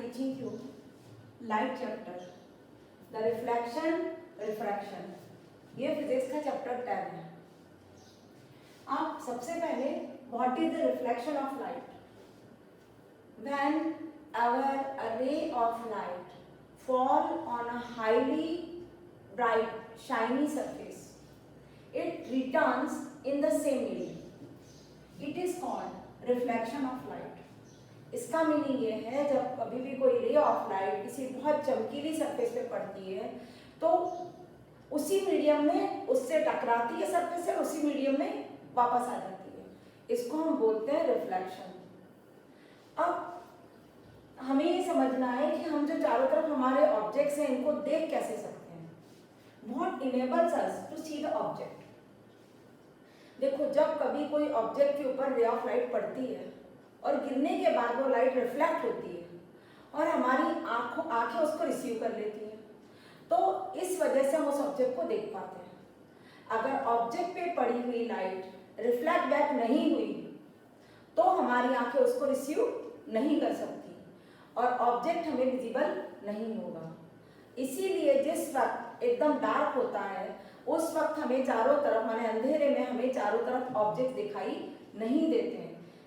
teaching you light chapter, the reflection, refraction. ये physics का chapter 10 है. आप सबसे पहले what is the reflection of light? When a ray of light fall on a highly bright shiny surface, it returns in the same medium. It is called reflection of light. इसका meaning ये है जब कभी भी कोई रे of light किसी बहुत चमकीली सरफेस पे पड़ती है तो उसी मीडियम में उससे टकराती है सरफेस से, उसी मीडियम में वापस आ जाती है. इसको हम बोलते हैं रिफ्लेक्शन. अब हमें ये समझना है कि हम जो चारों तरफ हमारे ऑब्जेक्ट्स हैं इनको देख कैसे सकते हैं. What enables us to see the object. देखो, जब कभी कोई ऑब्जेक्ट के ऊपर रे ऑफ लाइट पड़ती है और गिरने के बाद वो लाइट रिफ्लेक्ट होती है और हमारी आंखें उसको रिसीव कर लेती हैं, तो इस वजह से हम उस ऑब्जेक्ट को देख पाते हैं. अगर ऑब्जेक्ट पे पड़ी हुई लाइट रिफ्लेक्ट बैक नहीं हुई तो हमारी आंखें उसको रिसीव नहीं कर सकती और ऑब्जेक्ट हमें विजिबल नहीं होगा. इसीलिए जिस वक्त एकदम डार्क होता है उस वक्त हमें चारों तरफ, माने अंधेरे में हमें चारों तरफ ऑब्जेक्ट दिखाई नहीं देते हैं.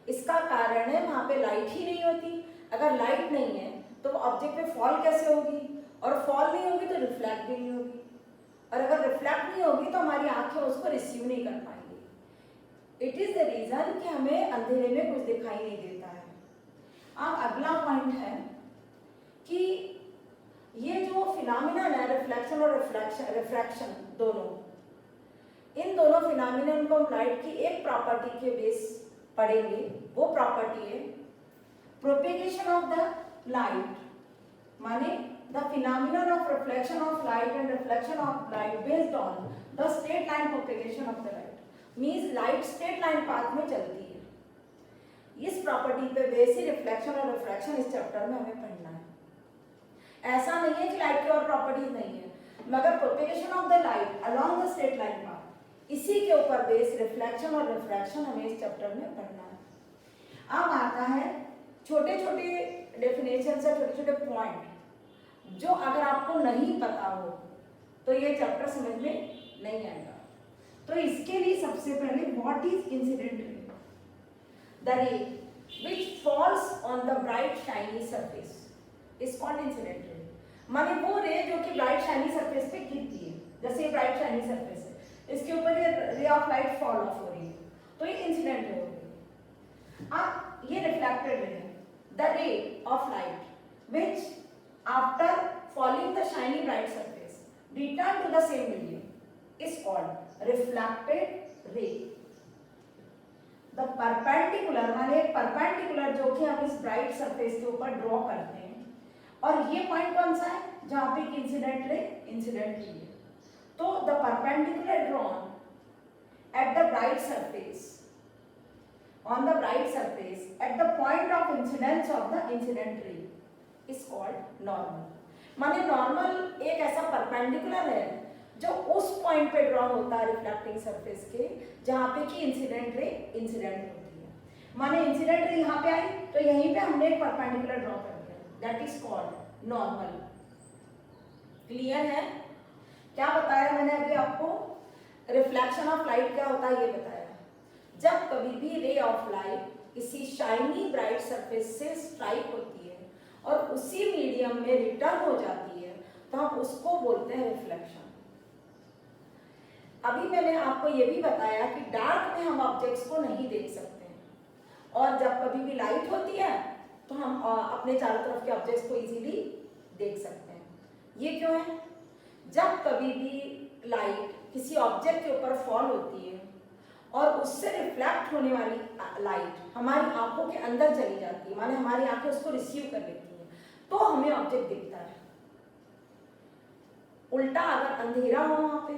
इसका कारण है वहाँ पे लाइट ही नहीं होती. अगर लाइट नहीं है तो वो ऑब्जेक्ट पे फॉल कैसे होगी, और फॉल नहीं होगी तो रिफ्लेक्ट भी नहीं होगी, और अगर रिफ्लेक्ट नहीं होगी तो हमारी आंखें उसको रिसीव नहीं कर पाएंगी. इट इज द रीजन कि हमें अंधेरे में कुछ दिखाई नहीं देता है. अब अगला पॉइंट है कि ये जो फिनोमिनन है रिफ्लेक्शन और रिफ्रैक्शन दोनों, इन दोनों फिनोमिनन को हम लाइट की एक प्रॉपर्टी के बेस पढ़ेंगे. वो प्रॉपर्टी है प्रोपेगेशन ऑफ द लाइट, माने the phenomenon of reflection of light and reflection of light based on the straight line propagation of the light. Means light straight line path में चलती है. इस property पे base ही reflection और refraction इस chapter में हमें पढ़ना है. ऐसा नहीं है कि लाइट की और प्रॉपर्टीज नहीं है, मगर propagation of the light along the straight line path, इसी के ऊपर बेस रिफ्लेक्शन और रिफ्रैक्शन हमें इस चैप्टर में पढ़ना है. अब आता है छोटे छोटे डेफिनेशन से छोटे छोटे पॉइंट जो अगर आपको नहीं पता हो तो ये चैप्टर समझ में नहीं आएगा. तो इसके लिए सबसे पहले what is incident ray. The रे which false on the bright shiny surface is called incident रे. माने वो रे जो कि ब्राइट शाइनी सरफेस पे गिरती है. जैसे ये ब्राइट शाइनी सरफेस है, इसके ऊपर ये रे ऑफ लाइट फॉल ऑफ हो रही है तो ये इंसिडेंट रे हो गई. अब ये रिफ्लेक्टेड रे है. The ray of light which after falling the shiny bright surface return to the same medium is called reflected ray. The perpendicular, माने परपेंडिकुलर जो कि हम इस ब्राइट सरफेस के ऊपर ड्रॉ करते हैं, और ये पॉइंट कौन सा है जहां पे इंसिडेंट रे है. तो the perpendicular drawn at the bright surface, on the bright surface at the point of incidence of the incident ray is called normal. माने नॉर्मल एक ऐसा परपेंडिकुलर है जो उस पॉइंट पे ड्रॉ होता है रिफ्लेक्टिंग सरफेस के जहाँ पे कि इंसिडेंट रे इंसिडेंट होती है. माने इंसिडेंट रे यहाँ पे आई तो यहीं पे हमने एक परपेंडिकुलर ड्रॉ कर दिया, that is called normal. Clear है? क्या बताया मैंने अभी आपको? रिफ्लेक्शन ऑफ लाइट क्या होता है ये बताया. जब कभी भी रे ऑफ लाइट किसी शाइनी ब्राइट सरफेस से स्ट्राइक होती है और उसी मीडियम में रिटर्न हो जाती है तो हम उसको बोलते हैं रिफ्लेक्शन. अभी मैंने आपको ये भी बताया कि डार्क में हम ऑब्जेक्ट्स को नहीं देख सकते हैं, और जब कभी भी लाइट होती है तो हम अपने चारों तरफ के ऑब्जेक्ट्स को इजीली देख सकते हैं. ये क्यों है? जब कभी भी लाइट किसी ऑब्जेक्ट के ऊपर फॉल होती है और उससे रिफ्लेक्ट होने वाली लाइट हमारी आंखों के अंदर चली जाती है, माने हमारी आंखें उसको रिसीव कर लेती हैं, तो हमें ऑब्जेक्ट दिखता है. उल्टा अगर अंधेरा हो वहां पे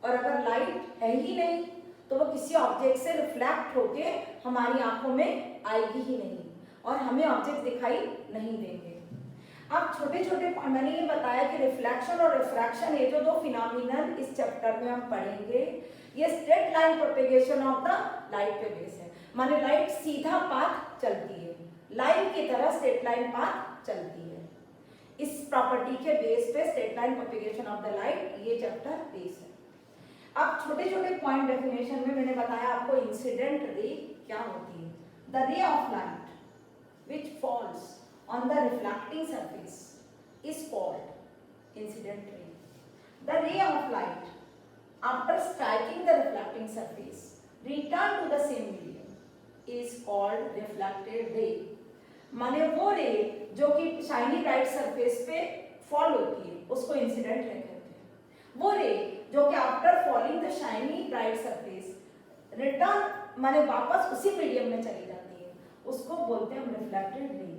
और अगर लाइट है ही नहीं तो वो किसी ऑब्जेक्ट से रिफ्लेक्ट होके हमारी आंखों में आएगी ही नहीं और हमें ऑब्जेक्ट दिखाई नहीं देंगे. अब छोटे छोटे मैंने ये बताया कि रिफ्लेक्शन और रिफ्रैक्शन ये जो दो फिनोमिनन इस चैप्टर में हम पढ़ेंगे, ये straight line propagation of the light पे बेस है. माने लाइट सीधा पाथ चलती है, लाइन की तरह स्ट्रेट लाइन पाथ चलती है। इस प्रॉपर्टी के बेस पे straight line propagation of the light ये चैप्टर बेस है। अब छोटे छोटे पॉइंट डेफिनेशन में मैंने बताया आपको इंसिडेंट रे क्या होती है। The ray of light which falls on the reflecting surface is called incident ray. The ray of light after striking the reflecting surface return to the same medium is called reflected ray. माने वो ray जो कि shiny bright surface पे fall होती है उसको incident ray कहते हैं। वो रे जो कि after falling the shiny bright surface return माने वापस उसी मीडियम में चली जाती है उसको बोलते हैं रिफ्लेक्टेड रे।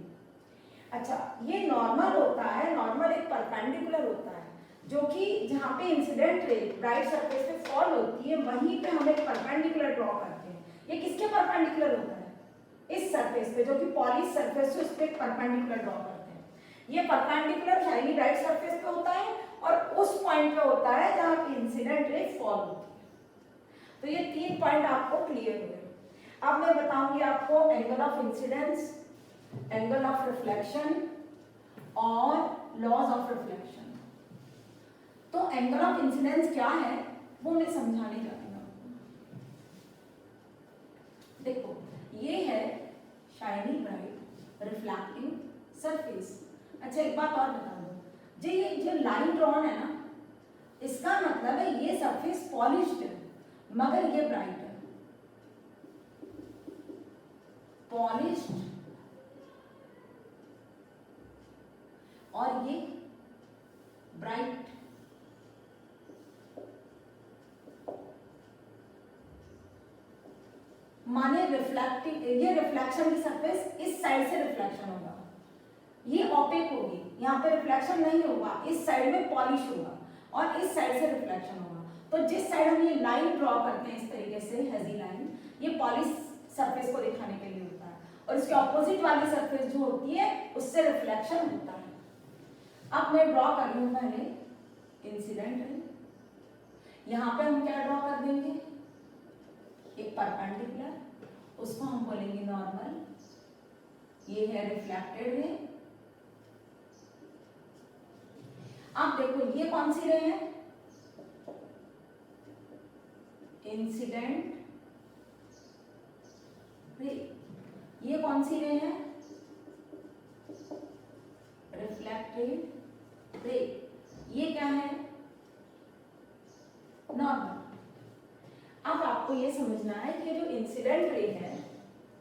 अच्छा, ये नॉर्मल होता है, नॉर्मल एक परपेंडिकुलर होता है जो कि जहाँ पे इंसिडेंट रे ब्राइट सरफेस पे फॉल होती है वहीं पे हम एक परपेंडिकुलर ड्रॉ करते हैं। ये किसके परपेंडिकुलर होता है? इस सरफेस पे जो कि पॉलिश सरफेस है उस पे परपेंडिकुलर ड्रॉ करते हैं। ये परपेंडिकुलर शाइनी ब्राइट सरफेस पे होता है और उस पॉइंट पे होता है जहाँ की इंसिडेंट रे फॉल होती है। तो ये 3 पॉइंट आपको क्लियर हुए। अब मैं बताऊंगी आपको angle of incidence, angle of reflection और लॉज ऑफ रिफ्लेक्शन। तो एंगल ऑफ इंसिडेंस क्या है वो मैं समझाने जा रही हूँ। देखो, ये है शाइनी ब्राइट रिफ्लेक्टिंग सरफेस। अच्छा, एक बात और बता दो, ये जो लाइन ड्रॉन है ना, इसका मतलब है ये सरफेस पॉलिश्ड है मगर ये ब्राइट है। पॉलिश्ड और ये ब्राइट। माने रिफ्लेक्टिंग, ये रिफ्लेक्शन की सरफेस इस साइड से रिफ्लेक्शन होगा, ये ओपेक होगी, यहाँ पे रिफ्लेक्शन नहीं होगा, इस साइड में पॉलिश होगा और इस साइड से रिफ्लेक्शन होगा। तो जिस साइड हम ये लाइन ड्रॉ करते हैं इस तरीके से हेजी लाइन, ये पॉलिश सरफेस को दिखाने के लिए होता है और इसके ऑपोजिट वाली सरफेस जो होती है उससे रिफ्लेक्शन होता है। अब मैं ड्रॉ कर लूँ पहले इंसिडेंट रे। यहाँ पे हम क्या ड्रॉ कर देंगे? एक परपेंडिकुलर, उसको हम बोलेंगे नॉर्मल। ये है रिफ्लेक्टेड रे। अब देखो ये कौन सी रे है? Incident ray. ये कौन सी रे है? Reflected ray. ये क्या है? नॉर्मल। अब आपको ये समझना है कि जो इंसिडेंट रे है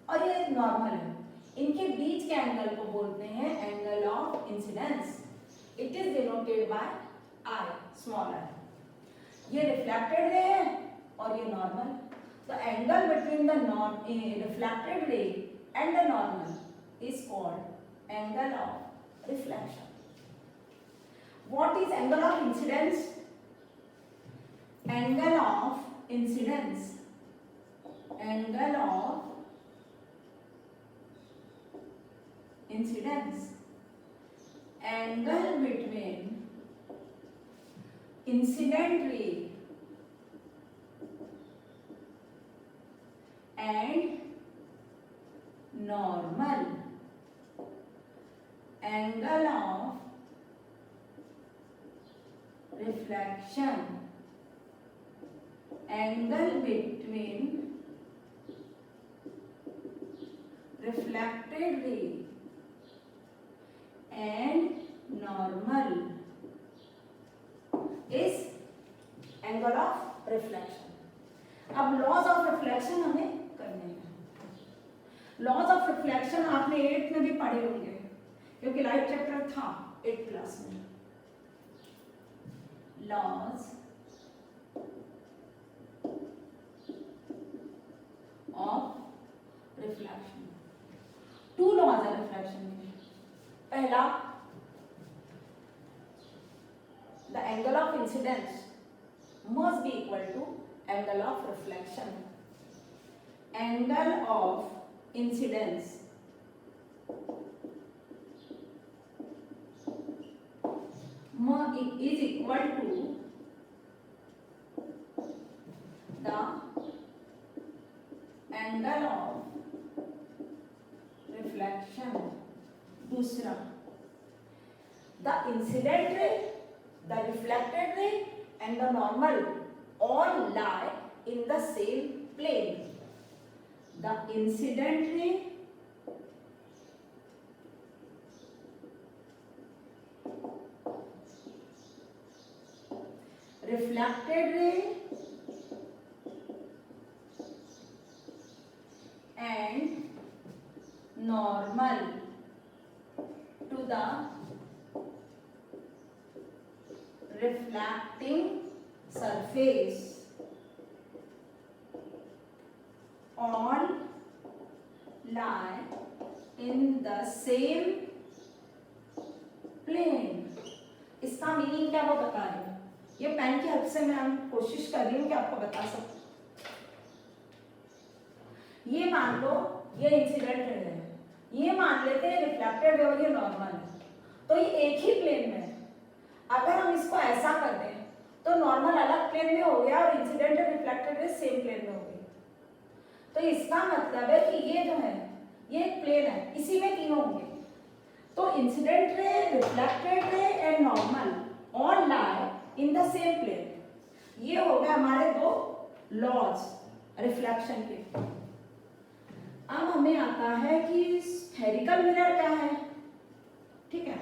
और ये नॉर्मल है, इनके बीच के एंगल को बोलते हैं angle of incidence. It is denoted by I, small I. ये रिफ्लेक्टेड रे है और ये नॉर्मल। तो angle between the reflected ray and the normal is called angle of reflection. What is angle of incidence? Angle of incidence, angle of incidence, angle between incident ray and normal, angle of reflection, angle between reflected ray and normal is angle of reflection. अब laws of reflection हमें करने हैं। Laws of reflection आपने 8th में भी पढ़े होंगे क्योंकि लाइट चैप्टर था 8th क्लास में। Laws of reflection. 2 लॉज है रिफ्लेक्शन में। पहला, the angle of incidence must be equal to angle of reflection. Angle of incidence is equal to the angle of reflection. दूसरा, the incident ray, the reflected ray and the normal all lie in the same plane. The incident ray, reflected ray and normal to the reflecting surface all lie in the same plane. इसका meaning क्या वो बता रही हूँ, ये pen की help से मैं कोशिश कर रही हूँ कि आपको बता सकूं। ये मान लो ये इंसिडेंट है, ये मान लेते हैं रिफ्लेक्टेड है और ये नॉर्मल है, तो ये एक ही प्लेन में है। अगर हम इसको ऐसा कर दें तो नॉर्मल अलग प्लेन में हो गया और इंसिडेंट और रिफ्लेक्टेड रे सेम प्लेन में हो गई। तो इसका मतलब है कि ये जो है ये एक प्लेन है, इसी में तीनों होंगे। तो incident ray, reflected ray and normal all lie in the same plane. ये हो गए हमारे दो लॉज रिफ्लेक्शन के। अब हमें आता है कि स्फेरिकल मिरर क्या है। ठीक है,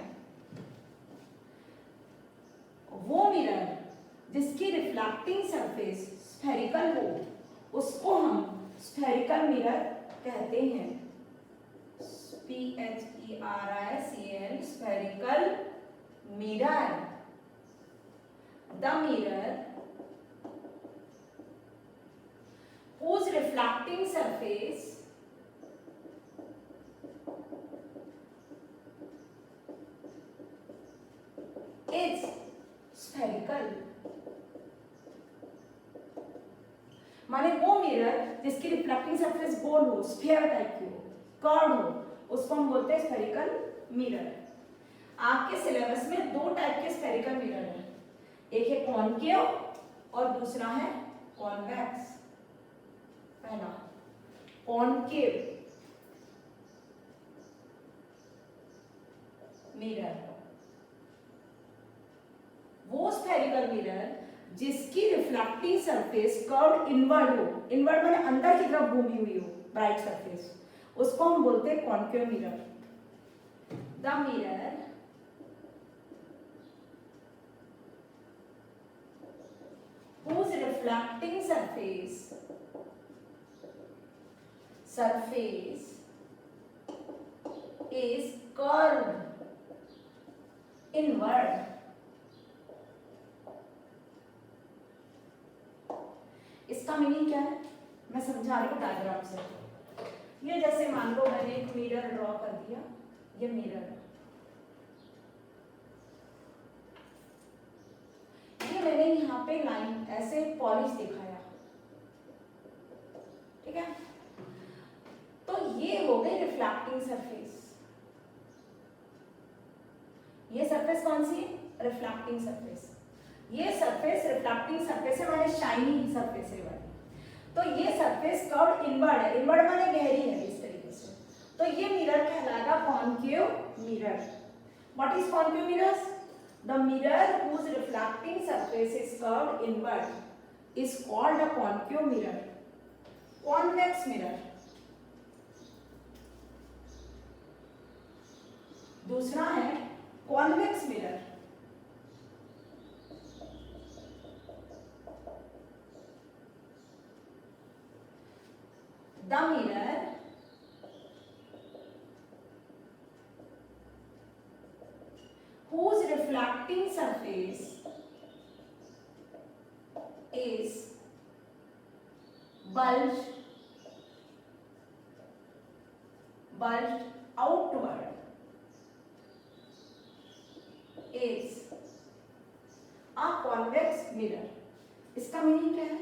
वो मिरर जिसकी रिफ्लेक्टिंग सरफेस स्फेरिकल हो उसको हम स्फेरिकल मिरर कहते हैं। SPHERICL spherical mirror. The mirror whose reflecting surface is spherical। माने वो मिरर जिसकी रिफ्लेक्टिंग सरफेस गोल हो, स्फीयर टाइप की हो, कर्व हो, उसको हम बोलते हैं स्फेरिकल मिरर। आपके सिलेबस में दो टाइप के स्फेरिकल मिरर हैं, एक है कॉनकेव और दूसरा है कॉन्वेक्स। पहला कॉनकेव मिरर, वो स्फेरिकल मिरर जिसकी रिफ्लेक्टिंग सरफेस कर्व इनवर्ड हो, इनवर्ड माने अंदर की तरफ घूमी हुई हो, ब्राइट सरफेस, उसको हम बोलते हैं concave mirror. The mirror whose reflecting surface is curved inward। इसका मीनिंग क्या है मैं समझा रही हूँ डायग्राम से। ये जैसे मान लो मैंने एक मिरर ड्रॉ कर दिया, ये मिरर, ये मैंने यहाँ पे लाइन ऐसे पॉलिश दिखाया, ठीक है। तो ये हो गई रिफ्लेक्टिंग सरफेस। ये सरफेस कौन सी है? Reflecting surface. ये सरफेस रिफ्लेक्टिंग सरफेस है, माने शाइनी सरफेस है वाली। तो ये सरफेस कर्व इनवर्ड है, इनवर्ड माने गहरी है इस तरीके से। तो ये मिरर कहलाएगा concave mirror. What is concave mirrors? The mirror whose reflecting surface is curved inward is called a concave mirror। convex mirror दूसरा है convex mirror। the mirror whose reflecting surface is bulged outward is a convex mirror। इसका meaning क्या है?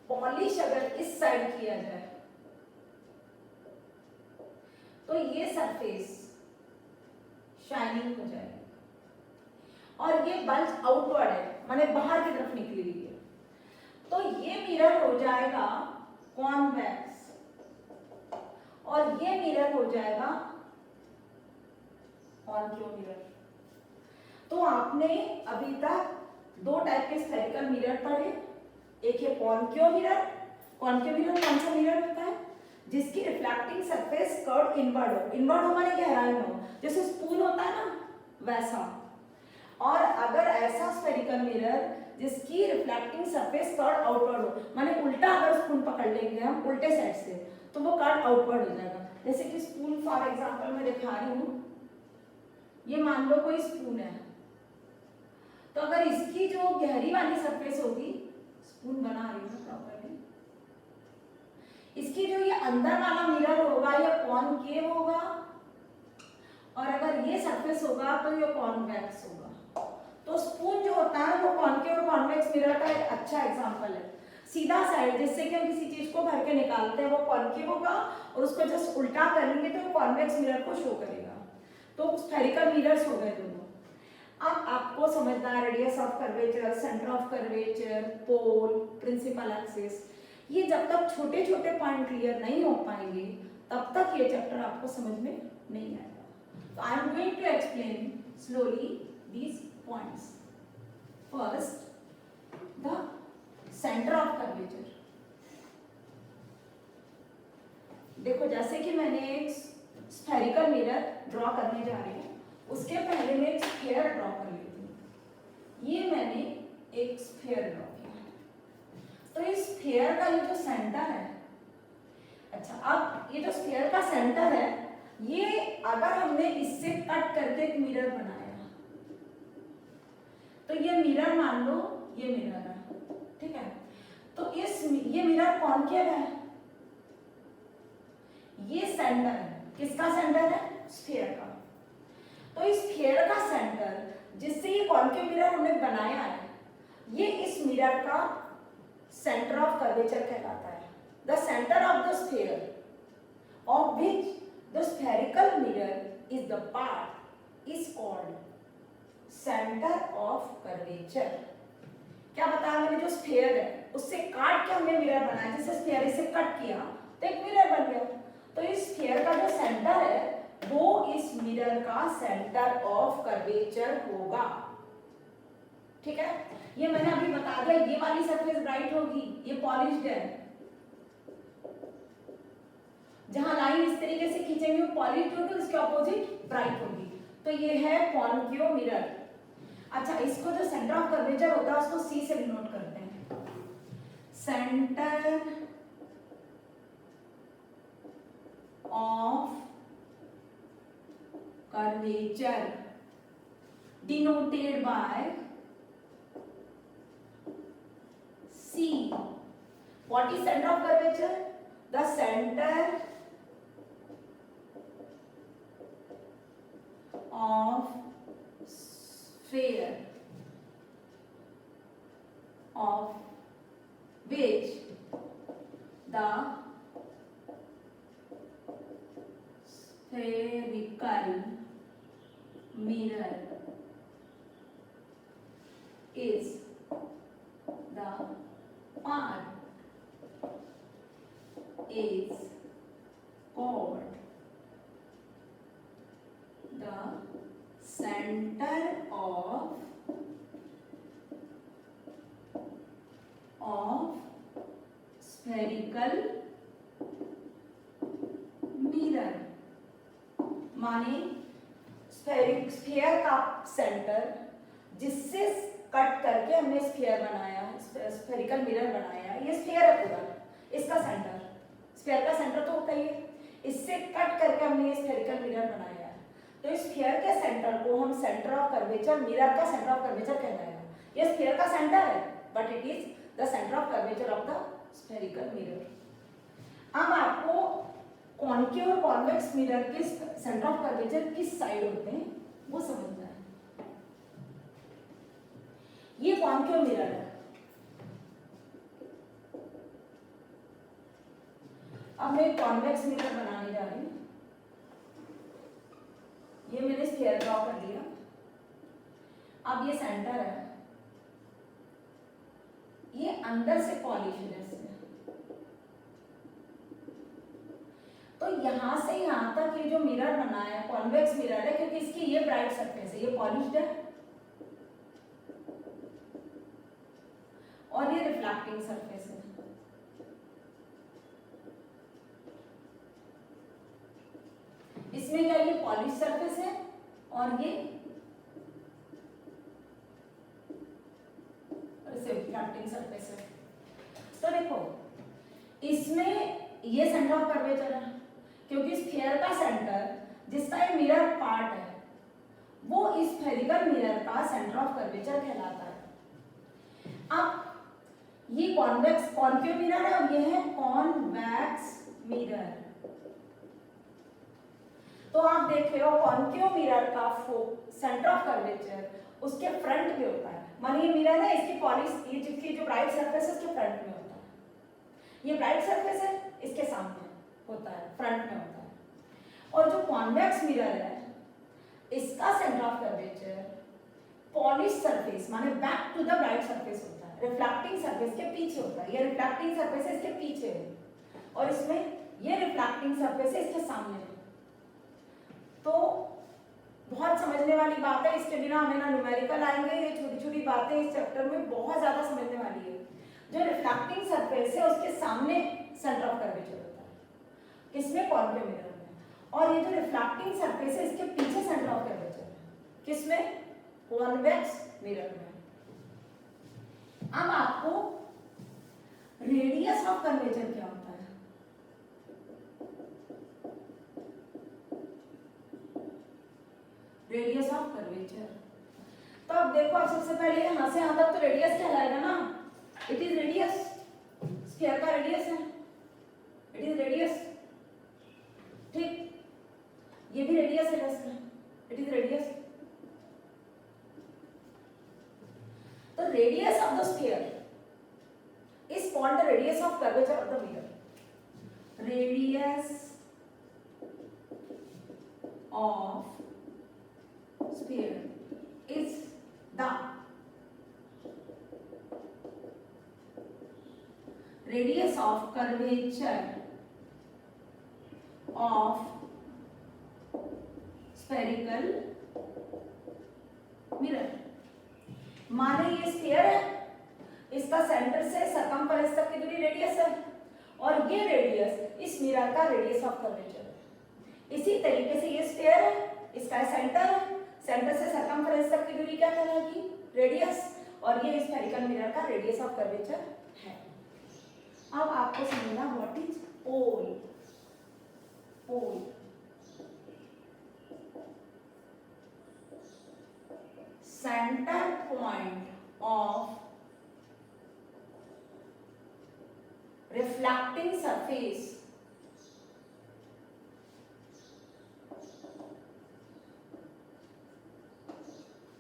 Polish अगर इस side किया जाए तो ये सरफेस शाइनिंग हो जाएगी, और ये बल्ज आउटवर्ड है माने बाहर की तरफ निकली हुई है, तो ये मिरर हो जाएगा कॉन्वेक्स, और ये मिरर हो जाएगा कॉनकेव मिरर। तो आपने अभी तक दो टाइप के स्फेरिकल मिरर पढ़े, एक है कॉनकेव मिरर। कॉनकेव मिरर कौन सा मिरर होता है? जिसकी रिफ्लेक्टिंग सरफेस कर्व इनवर्ड हो। इनवर्ड हो माने गहराई में हो, जैसे स्पून होता है ना वैसा। और अगर ऐसा स्फेरिकल मिरर जिसकी रिफ्लेक्टिंग सरफेस कर्व आउटवर्ड हो, माने उल्टा अगर स्पून पकड़ लेंगे हम उल्टे साइड से, तो वो कर्व आउटवर्ड हो जाएगा। जैसे कि स्पून फॉर एग्जांपल मैं दिखा रही हूँ, ये मान लो कोई स्पून है, तो अगर इसकी जो गहरी वाली सरफेस होगी, स्पून बना रही हूँ प्रॉपर्ली, इसकी जो ये अंदर वाला मिरर होगा ये कॉनकेव होगा, और अगर ये सरफेस होगा तो ये कॉन्वेक्स होगा। तो स्पून जो होता है वो कॉनकेव और कॉन्वेक्स मिरर का एक अच्छा एग्जांपल है। सीधा साइड जिससे कि हम किसी चीज को भर के निकालते हैं वो कॉनकेव होगा, और उसको जस्ट उल्टा करेंगे तो कॉन्वेक्स मिरर को शो करेगा। तो स्फेरिकल मिरर्स हो गए दोनों। अब आपको समझना है radius of curvature, centre of curvature, pole, principal axis. ये जब तक छोटे छोटे पॉइंट क्लियर नहीं हो पाएंगे तब तक ये चैप्टर आपको समझ में नहीं आएगा। तो I am going to explain slowly these points. First, the centre of curvature. देखो जैसे कि मैंने एक स्फेरिकल मिरर ड्रॉ करने जा रही हूँ, उसके पहले मैं एक स्फीयर ड्रॉ कर लेती हूँ। ये मैंने एक स्फीयर ड्रॉ किया, तो इस स्फीयर का ये जो सेंटर है, अच्छा अब ये जो स्फीयर का सेंटर है, ये अगर हमने इससे कट करके एक मिरर बनाया, तो ये मिरर मान लो ये मिरर है, ठीक है। तो ये मिरर कॉनकेव है, ये सेंटर है, किसका सेंटर है? स्फीयर का। तो इस स्फीयर का सेंटर जिससे ये कॉनकेव मिरर हमने बनाया है, ये इस मिरर का सेंटर ऑफ कर्वेचर कहलाता है। The centre of the sphere of which the spherical mirror is the part is called center of curvature। क्या बताया मैंने? जो स्फीयर है उससे काट के हमने मिरर बनाया, जैसे स्फीयर से कट किया तो एक मिरर बन गया। तो इस स्फीयर का जो सेंटर है वो इस मिरर का सेंटर ऑफ कर्वेचर होगा, ठीक है। ये मैंने अभी बता दिया, ये वाली सरफेस ब्राइट होगी, ये पॉलिश्ड है, जहां लाइन इस तरीके से खींचेंगे वो पॉलिश्ड होगी, उसके ऑपोजिट ब्राइट होगी। तो ये है कॉनकेव मिरर। अच्छा, इसको जो सेंटर ऑफ कर्वेचर होता है उसको सी से डिनोट करते हैं। Centre of curvature denoted by C। What is center of curvature? The center of sphere of which the spherical mirror is the part is called the center of spherical mirror। माने sphere का centre जिससे cut करके हमने sphere बनाया, spherical mirror बनाया, ये sphere है पूरा, इसका सेंटर, स्फीयर का सेंटर तो होता ही है, इससे कट करके हमने ये स्फेरिकल मिरर बनाया है। तो इस स्फीयर के सेंटर को हम सेंटर ऑफ कर्वेचर, मिरर का सेंटर ऑफ कर्वेचर कहलाएगा। ये स्फीयर का सेंटर है but it is the centre of curvature of the spherical mirror. अब आपको कॉनकेव और कॉन्वेक्स मिरर के सेंटर ऑफ कर्वेचर किस साइड होते हैं वो समझना है। ये कॉनकेव मिरर है। अब मैं कॉन्वेक्स मिरर बनाने जा रही हूं। ये मैंने स्फीयर ड्रॉ कर लिया। अब ये सेंटर है, ये अंदर से पॉलिश है, जैसे यहाँ से यहाँ तक ये जो मिरर बना है कॉन्वेक्स मिरर है, क्योंकि इसकी ये ब्राइट सरफेस है, ये पॉलिश्ड है और ये रिफ्लेक्टिंग सरफेस है। इसमें क्या, ये पॉलिश सरफेस है और ये रिफ्लेक्टिंग सरफेस है। तो देखो इसमें ये सेंटर ऑफ कर्वेचर है, क्योंकि स्फीयर का सेंटर जिसका ये मिरर पार्ट है वो इस स्फेरिकल मिरर का सेंटर ऑफ कर्वेचर कहलाता है। अब ये कॉन्वेक्स कॉन्केव मिरर है और ये है कॉन्वेक्स मिरर। तो आप देख रहे हो कॉन्केव मिरर का सेंटर ऑफ कर्वेचर उसके फ्रंट में होता है। मानिए मिरर है, इसकी पॉलिश, ये जिसकी जो ब्राइट सरफेस है उसके फ्रंट में होता है। ये ब्राइट सरफेस है, इसके सामने होता है, फ्रंट में होता है। और जो कॉन्वेक्स मिरर है इसका centre of curvature polish surface माने back to the bright surface होता है, रिफ्लेक्टिंग सरफेस के पीछे होता है। ये रिफ्लेक्टिंग सरफेस है, इसके पीछे है और इसमें ये रिफ्लेक्टिंग सरफेस है, इसके सामने है। तो बहुत समझने वाली बात है, इसके बिना हमें ना न्यूमेरिकल आएंगे। ये छोटी छोटी बातें इस चैप्टर में बहुत ज्यादा समझने वाली है। जो रिफ्लेक्टिंग सरफेस है उसके सामने सेंटर ऑफ कर्वेचर होता है, किसमें, कॉन्केव मिरर में। और ये जो रिफ्लेक्टिंग सरफेस है इसके पीछे सेंटर ऑफ कर्वेचर है, किसमें, कॉन्वेक्स मिरर में। अब आपको रेडियस ऑफ कर्वेचर क्या होता है, रेडियस ऑफ कर्वेचर। तो अब देखो, आप सबसे पहले यहां से यहां तक तो रेडियस कहलाएगा ना, इट इज रेडियस, स्फीयर का रेडियस है, इट इज रेडियस, ठीक। ये भी रेडियस है इसका, इट इज रेडियस। तो radius of the sphere is called the radius of curvature of the mirror. Radius of sphere is the radius of curvature of spherical mirror। माने ये sphere है, इसका सेंटर से सरकमफेरेंस तक की दूरी रेडियस है और ये रेडियस इस मिरर का रेडियस ऑफ कर्वेचर है। इसी तरीके से ये स्फीयर है, इसका सेंटर है, सेंटर से सरकमफेरेंस तक की दूरी क्या कहलाएगी, रेडियस, और ये स्फेरिकल मिरर का रेडियस ऑफ कर्वेचर है। अब आपको समझना what is pole. Pole centre point of reflecting surface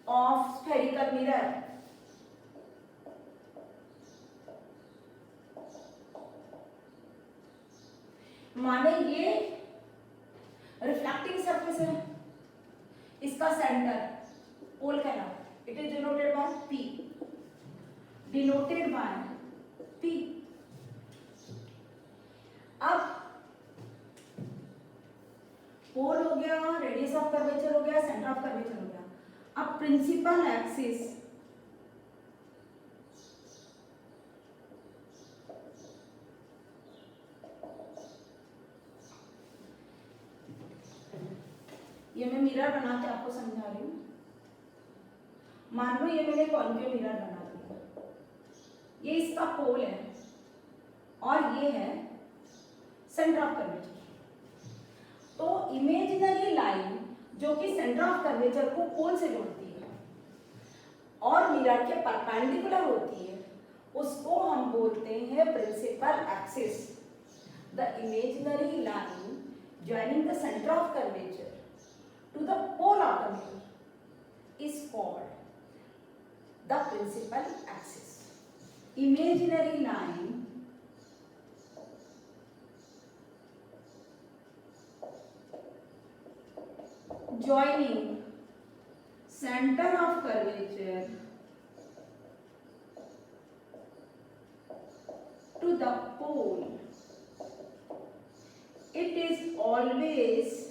of spherical mirror। माने ये रिफ्लेक्टिंग सरफेस है, इसका सेंटर पोल कहलाता है। It is denoted by P, denoted by P। अब पोल हो गया, रेडियस ऑफ कर्वेचर हो गया, सेंटर ऑफ कर्वेचर हो गया। अब प्रिंसिपल एक्सिस ये मैं मिरर बना के आपको समझा रही हूं। मान लो ये मैंने कॉन्केव मिरर बना दिया, ये इसका पोल है और ये है सेंटर ऑफ कर्वेचर। तो इमेजिनरी लाइन जो कि सेंटर ऑफ कर्वेचर को पोल से जोड़ती है और मिरर के परपेंडिकुलर होती है, उसको हम बोलते हैं principal axis. The imaginary line joining the center of curvature to the pole of the mirror is called the principal axis। imaginary line joining center of curvature to the pole it is always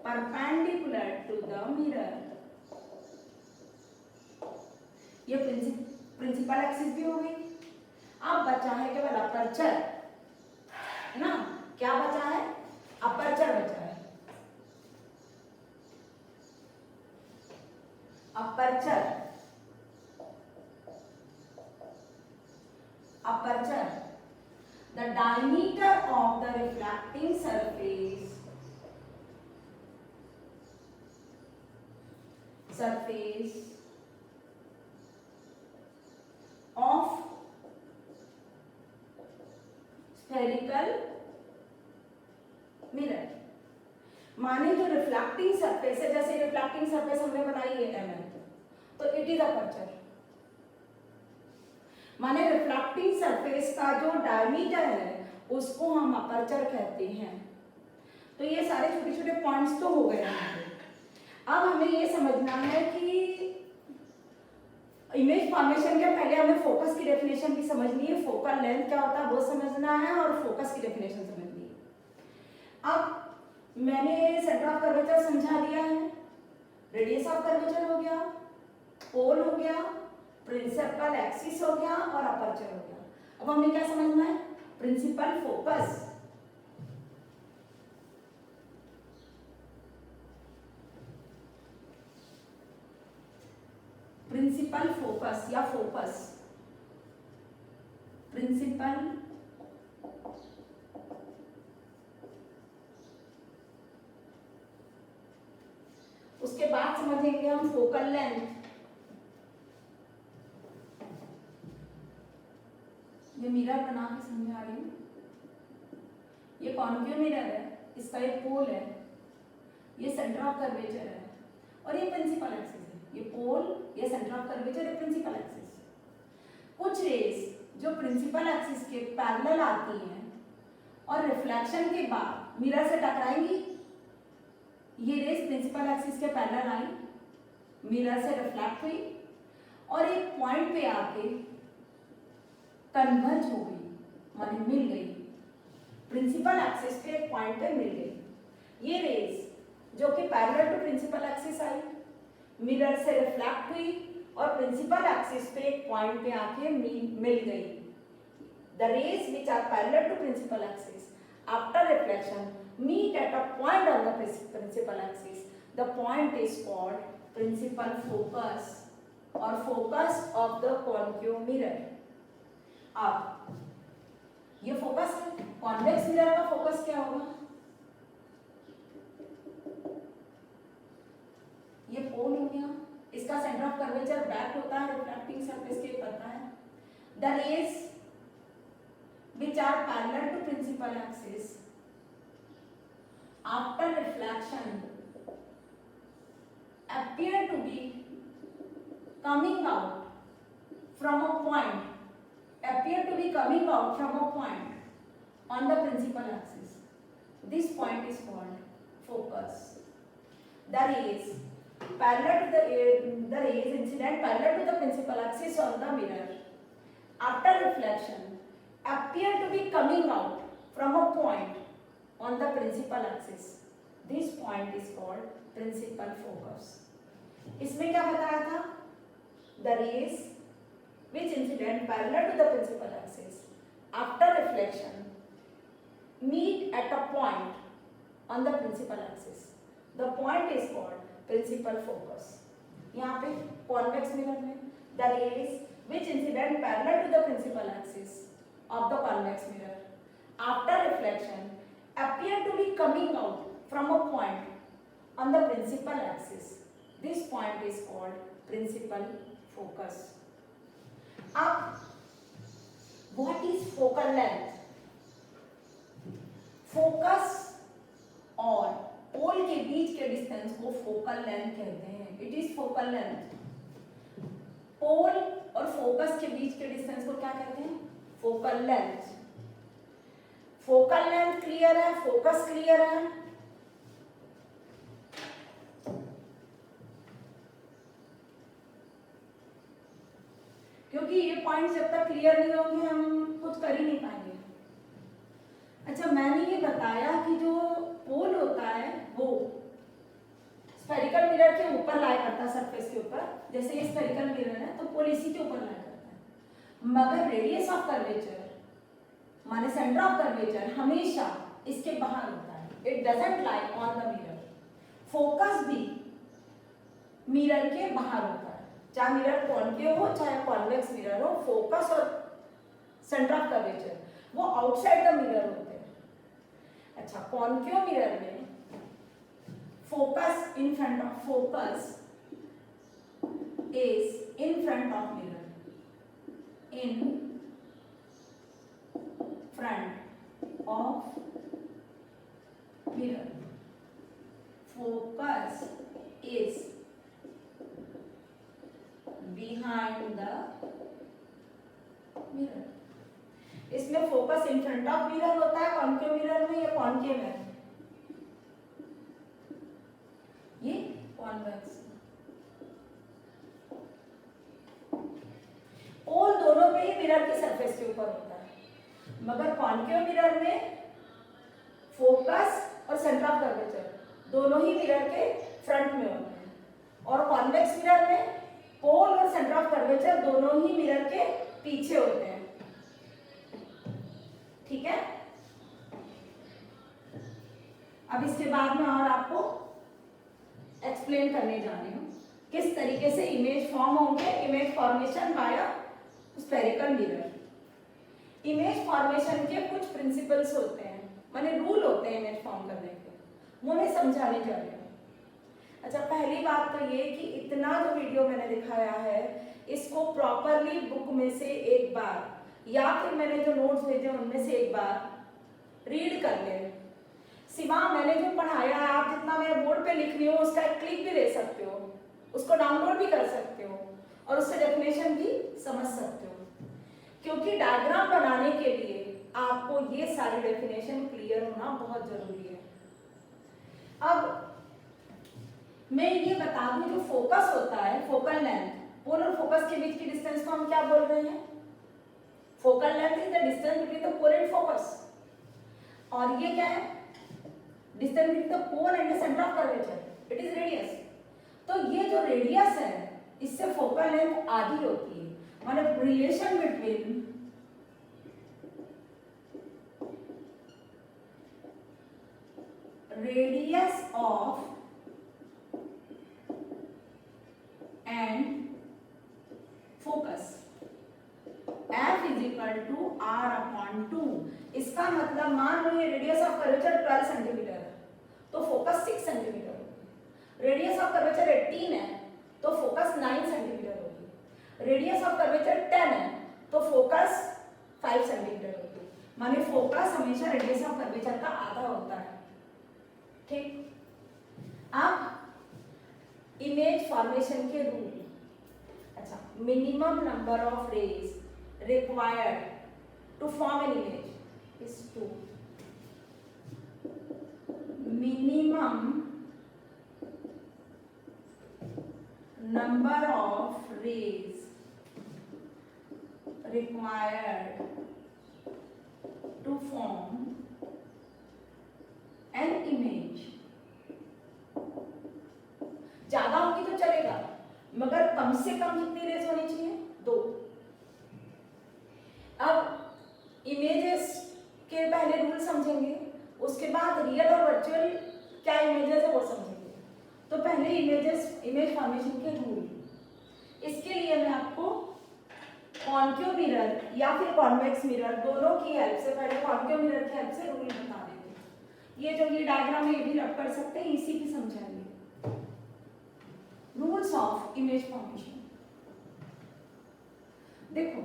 perpendicular to the mirror. ये principal axis भी हो गई। अब बचा है केवल aperture, है ना? क्या बचा है? अपर्चर बचा है। Aperture, aperture, the diameter of the refracting surface of spherical mirror। माने जो रिफ्लेक्टिंग सरफेस है, जैसे रिफ्लेक्टिंग सरफेस हमने बनाई है mm, तो इट इज अपर्चर। माने रिफ्लेक्टिंग सरफेस का जो डायमीटर है उसको हम अपर्चर कहते हैं। तो ये सारे छोटे छोटे पॉइंट्स तो हो गए हैं। अब हमें ये समझना है कि इमेज फॉर्मेशन के पहले हमें फोकस की डेफिनेशन भी समझनी है, फोकल लेंथ क्या होता है वो समझना है और फोकस की डेफिनेशन समझनी है। अब मैंने सेंटर ऑफ कर्वेचर समझा दिया है, रेडियस ऑफ कर्वेचर हो गया, पोल हो गया, प्रिंसिपल एक्सिस हो गया और अपर्चर हो गया। अब हमें क्या समझना है? Principal focus. प्रिंसिपल फोकस या फोकस, प्रिंसिपल उसके बाद समझेंगे हम फोकल लेंथ। ये मिरर बना के समझा रही हूँ। ये कॉन्केव मिरर है, इसका एक पोल है, ये सेंटर ऑफ कर्वेचर है और ये प्रिंसिपल एक्सिस है। ये पोल, ये सेंटर ऑफ कर्वेचर, ये प्रिंसिपल एक्सिस। कुछ रेज जो प्रिंसिपल एक्सिस के पैरेलल आती हैं और रिफ्लेक्शन के बाद मिरर से टकराएंगी। ये रेज प्रिंसिपल एक्सिस के पैरेलल आई, मिरर से रिफ्लेक्ट हुई और एक पॉइंट पे आके कन्वर्ज हो गई, माने मिल गई। प्रिंसिपल एक्सिस पे एक पॉइंट पे मिल गई। ये रेज जो कि पैरेलल टू प्रिंसिपल एक्सिस आई, मिरर से रिफ्लेक्ट हुई और प्रिंसिपल एक्सिस पे एक पॉइंट पे आके मिल गई। The rays which are parallel to principal axis after reflection meet at a point on the principal axis. The point is called principal focus or focus of the concave mirror. अब ये focus है, convex mirror का focus क्या होगा? ये पोल हो गया, इसका सेंटर ऑफ कर्वेचर बैक होता है, रिफ्लेक्टिंग सरफेस के पता है। The rays which are parallel to principal axis after reflection appear to be coming out from a point, on the principal axis. This point is called focus. The rays incident parallel to the principal axis on the mirror after reflection appear to be coming out from a point on the principal axis. This point is called principal focus. इसमें क्या बताया था? The rays which incident parallel to the principal axis after reflection meet at a point on the principal axis. The point is called principal focus. यहाँ पे convex mirror में the rays which incident parallel to the principal axis of the convex mirror after reflection appear to be coming out from a point on the principal axis. This point is called principal focus. Up, what is focal length? Focus और पोल के बीच के distance को focal length कहते हैं। It is focal length. Pole और focus के बीच के distance को क्या कहते हैं? Focal length. Focal length clear है, फोकस क्लियर है। क्योंकि ये पॉइंट जब तक क्लियर नहीं होंगे हम कुछ कर ही नहीं पाएंगे। अच्छा, मैंने ये बताया कि जो पोल होता है वो स्फेरिकल मिरर के ऊपर लाई करता है, सरफेस के ऊपर। जैसे ये स्फेरिकल मिरर है तो पोल इसी के ऊपर लाई करता है, मगर रेडियस ऑफ कर्वेचर माने सेंटर ऑफ कर्वेचर हमेशा इसके बाहर होता है। It doesn't lie on the mirror. Focus भी मिरर के बाहर होता है, चाहे मिरर कॉन्केव हो चाहे कॉन्वेक्स मिरर हो, फोकस और सेंटर ऑफ कर्वेचर वो आउटसाइड द मिरर होते हैं। अच्छा, कॉन्केव मिरर में focus in front of, focus is in front of mirror, in front of mirror, focus is behind the mirror. इसमें focus in front of mirror होता है concave mirror में, या concave है, ये कॉन्वेक्स। पोल दोनों पे ही मिरर की सरफेस के ऊपर होता है, मगर कॉन्केव मिरर में फोकस और सेंटर ऑफ कर्वेचर दोनों ही मिरर के फ्रंट में होते हैं, और कॉन्वेक्स मिरर में पोल और सेंटर ऑफ कर्वेचर दोनों ही मिरर के पीछे होते हैं। ठीक है, अब इसके बाद में और आपको एक्सप्लेन करने जा रही हूँ किस तरीके से इमेज फॉर्म होंगे, image formation by spherical mirror. Image formation के कुछ प्रिंसिपल्स होते हैं, माने रूल होते हैं इमेज फॉर्म करने के, वो मैं समझाने जा रही हूँ। अच्छा, पहली बात तो ये कि इतना जो वीडियो मैंने दिखाया है इसको प्रॉपरली बुक में से एक बार या फिर मैंने जो नोट्स भेजे उनमें से एक बार रीड कर ले। सिवा मैंने जो पढ़ाया है, आप जितना मैं बोर्ड पे लिख रही हूँ उसका एक क्लिक भी ले सकते हो, उसको डाउनलोड भी कर सकते हो और उससे डेफिनेशन भी समझ सकते हो, क्योंकि डायग्राम बनाने के लिए आपको ये सारी डेफिनेशन क्लियर होना बहुत जरूरी है। अब मैं ये बता दूं, जो फोकस होता है, फोकल लेंथ, पोल और फोकस के बीच की डिस्टेंस को हम क्या बोल रहे हैं? Focal length is the distance between the pole and focus. और ये क्या है? Distance between the pole and the centre of curvature, it is radius. तो ये जो रेडियस है इससे फोकल लेंथ आधी होती है, माने relation between radius of and focus F is equal to R upon 2। इसका मतलब मान लो ये रेडियस ऑफ कर्वेचर 12 सेंटीमीटर है तो फोकस 6 सेंटीमीटर होगी। रेडियस ऑफ कर्वेचर 18 है तो फोकस 9 सेंटीमीटर होगी। रेडियस ऑफ कर्वेचर 10 है तो फोकस 5 सेंटीमीटर होगी। माने फोकस हमेशा रेडियस ऑफ कर्वेचर का आधा होता है। ठीक, अब इमेज फॉर्मेशन के रूल। अच्छा, minimum number of rays required to form an image is 2. Minimum number of rays required to form an image. ज्यादा होगी तो चलेगा, मगर कम से कम कितनी रेज होनी चाहिए? 2। अब इमेजेस के पहले रूल समझेंगे, उसके बाद रियल और वर्चुअल क्या इमेजेस है वो समझेंगे। तो पहले इमेज फॉर्मेशन के रूल। इसके लिए मैं आपको कॉन्केव मिरर या फिर कॉन्वेक्स मिरर दोनों की हेल्प से, पहले कॉन्केव मिरर की हेल्प से रूल बता देंगे। ये जो ये डायग्राम है ये भी रब कर सकते हैं, इसी की समझाएंगे। Rules of image formation. देखो,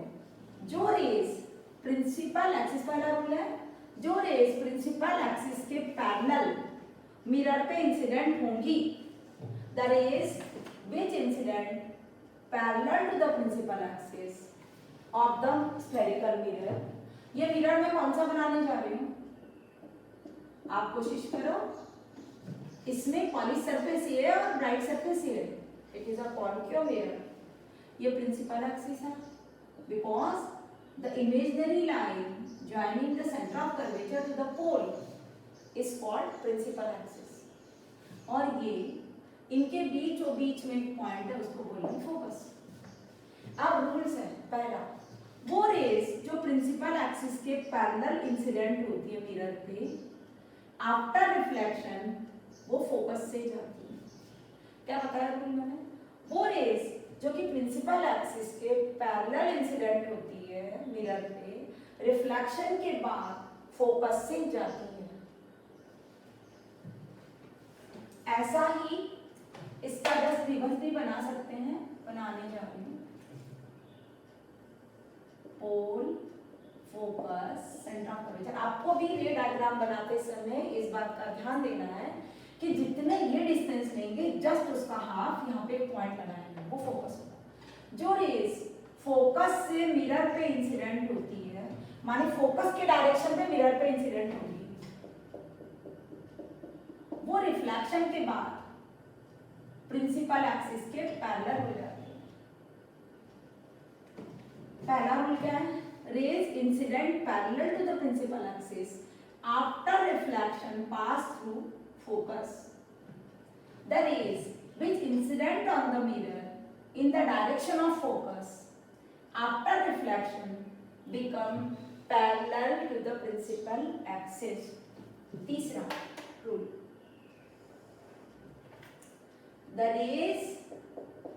जो रेज प्रिंसिपल एक्सिस, पहला रूल है, जो रेज प्रिंसिपल एक्सिस के पैरेलल मिरर पे इंसिडेंट होंगी, the rays which incident parallel to the principal axis of the spherical mirror. ये मिरर मैं कौन सा बनाने जा रही हूँ? आप कोशिश करो, इसमें पॉलिश सरफेस ये है और ब्राइट सरफेस ये है। It is a concave mirror. ये प्रिंसिपल एक्सिस है, because the imaginary line joining the center of curvature to the pole is called principal axis. और ये इनके बीच में पॉइंट है उसको बोलेंगे फोकस। अब रूल्स है, पहला वो रेज जो प्रिंसिपल एक्सिस के पैरेलल इंसिडेंट होती है मिरर पे, आफ्टर रिफ्लेक्शन वो फोकस से जाती है। क्या बताया रूल मैंने? वो रेज जो कि प्रिंसिपल एक्सिस के पैरेलल इंसिडेंट होती है मिरर पे, रिफ्लेक्शन के बाद फोकस से जाती है। ऐसा ही इसका 10 रिवर्स भी बना सकते हैं, बनाने जा रही हूँ। पोल, फोकस, सेंटर ऑफ कर्वेचर। आपको भी ये डायग्राम बनाते समय इस बात का ध्यान देना है कि जितने ये डिस्टेंस लेंगे जस्ट उसका हाफ यहाँ पे पॉइंट बनाएंगे, वो फोकस होगा। जो रेज फोकस से मिरर पे इंसिडेंट होती है, माने फोकस के डायरेक्शन पे मिरर पे इंसिडेंट होगी, वो रिफ्लेक्शन के बाद प्रिंसिपल एक्सिस के पैरेलल हो जाती है। पहला रूल क्या है? Rays incident parallel to the principal axis after reflection pass through focus. The rays which incident on the mirror in the direction of focus after reflection become parallel to the principal axis. तीसरा rule. The rays,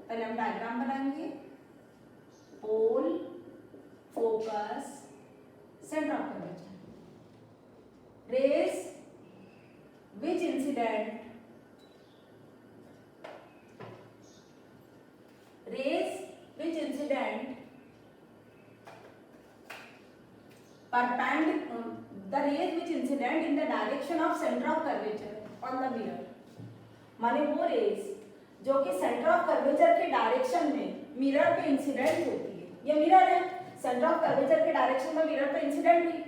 पहले हम diagram बनाएंगे। Pole, focus, centre of curvature. Rays which incident perpendicular the rays which incident in the direction of center of curvature on the mirror, माने वो raise जो कि centre of curvature के direction में mirror पे इंसिडेंट होती है। ये मिरर है, सेंटर ऑफ कर्वेचर के डायरेक्शन में मिरर पे इंसिडेंट हुई,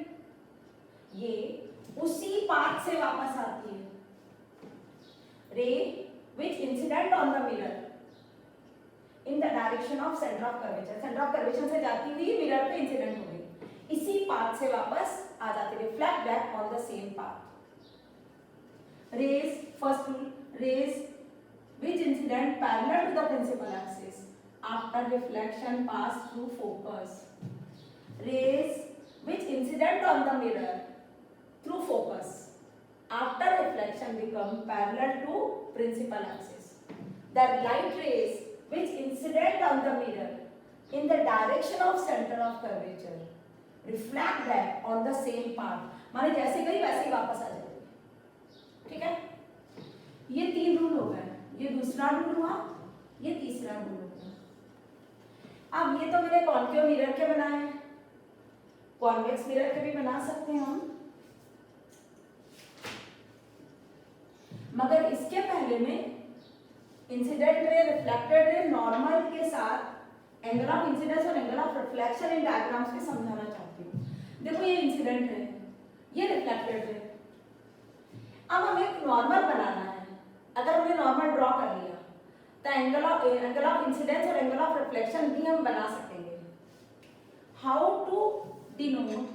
ये उसी पाथ से वापस आती है। रे which incident on the mirror in the direction of center of curvature, centre of curvature से जाती हुई मिरर पे इंसिडेंट हो गई, इसी पाथ से वापस आ जाती है, reflect back on the same path. Rays, first rule, rays which incident parallel to the principal axis after reflection pass through focus. Rays which incident on the mirror through focus after reflection become parallel to principal axis. The light rays which incident on the mirror in the direction of center of curvature reflect back on the same path. माने जैसे गई वैसे ही वापस आ जाएगी। ठीक है, ये 3 rule हो गए। ये दूसरा रूल हुआ, ये तीसरा रूल हो गया। अब ये तो मैंने कॉन्केव मिरर के बनाए हैं, कॉन्वेक्स मिरर के भी बना सकते हैं हम, मगर इसके पहले में इंसिडेंट रे, रिफ्लेक्टेड रे, नॉर्मल के साथ एंगल ऑफ इंसिडेंस और angle of reflection in diagrams में समझाना चाहती हूँ। देखो ये इंसिडेंट है, ये रिफ्लेक्टेड है। अब हमें एक नॉर्मल बनाना है। अगर हमने नॉर्मल ड्रॉ कर लिया तो एंगल ऑफ इंसिडेंस और एंगल ऑफ रिफ्लेक्शन भी हम बना सकेंगे। How to denote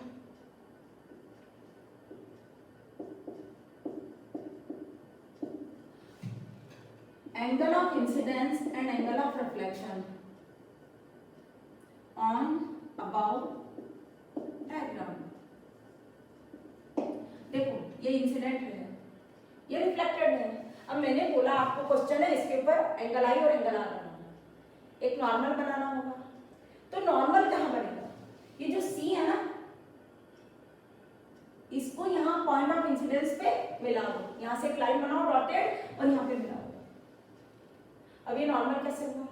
angle of incidence and angle of reflection on above diagram। देखो ये इंसिडेंट है, ये रिफ्लेक्टेड है। अब मैंने बोला आपको क्वेश्चन है इसके ऊपर एंगल आई और एंगल आर बनाना, एक नॉर्मल बनाना होगा। तो नॉर्मल कहाँ बनेगा? ये जो सी है ना, इसको यहाँ पॉइंट ऑफ इंसिडेंस पे मिला दो, यहाँ से एक लाइन बनाओ डॉटेड और यहाँ पे मिला दो। अब ये नॉर्मल कैसे हुआ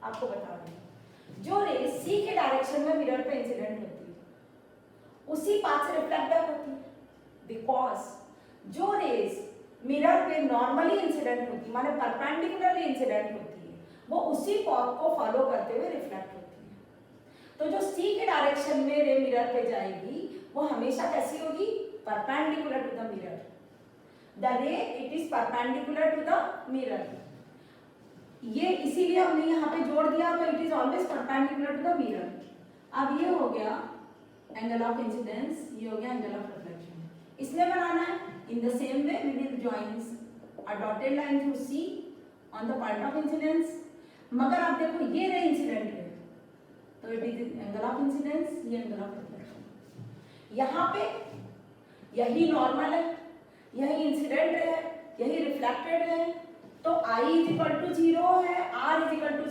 आपको बता रही हूँ। जो रेज सी के डायरेक्शन में मिरर पे इंसिडेंट होती है उसी पाथ से रिफ्लेक्ट बैक होती है, बिकॉज जो रेज मिरर पे नॉर्मली इंसिडेंट होती है, माने परपेंडिकुलरली इंसिडेंट होती है, वो उसी पाथ को फॉलो करते हुए रिफ्लेक्ट होती है। तो जो सी के डायरेक्शन में रे मिरर पे जाएगी वो हमेशा कैसी होगी? Perpendicular to the mirror. The ray it is perpendicular to the mirror. ये इसीलिए हमने यहाँ पे जोड़ दिया, तो it is always perpendicular to the mirror. अब ये हो गया एंगल ऑफ इंसिडेंस, ये हो गया एंगल ऑफ रिफ्लेक्शन। इसमें बनाना है in the same way we will join a dotted line through C on the point of incidence. मगर आप देखो ये रे इंसिडेंट है तो it is angle of incidence, ये एंगल ऑफ रिफ्लेक्शन। यहाँ पे यही नॉर्मल है, यही इंसिडेंट है, यही रिफ्लेक्टेड है, तो I इज इक्वल टू 0 है, R इज इक्वल टू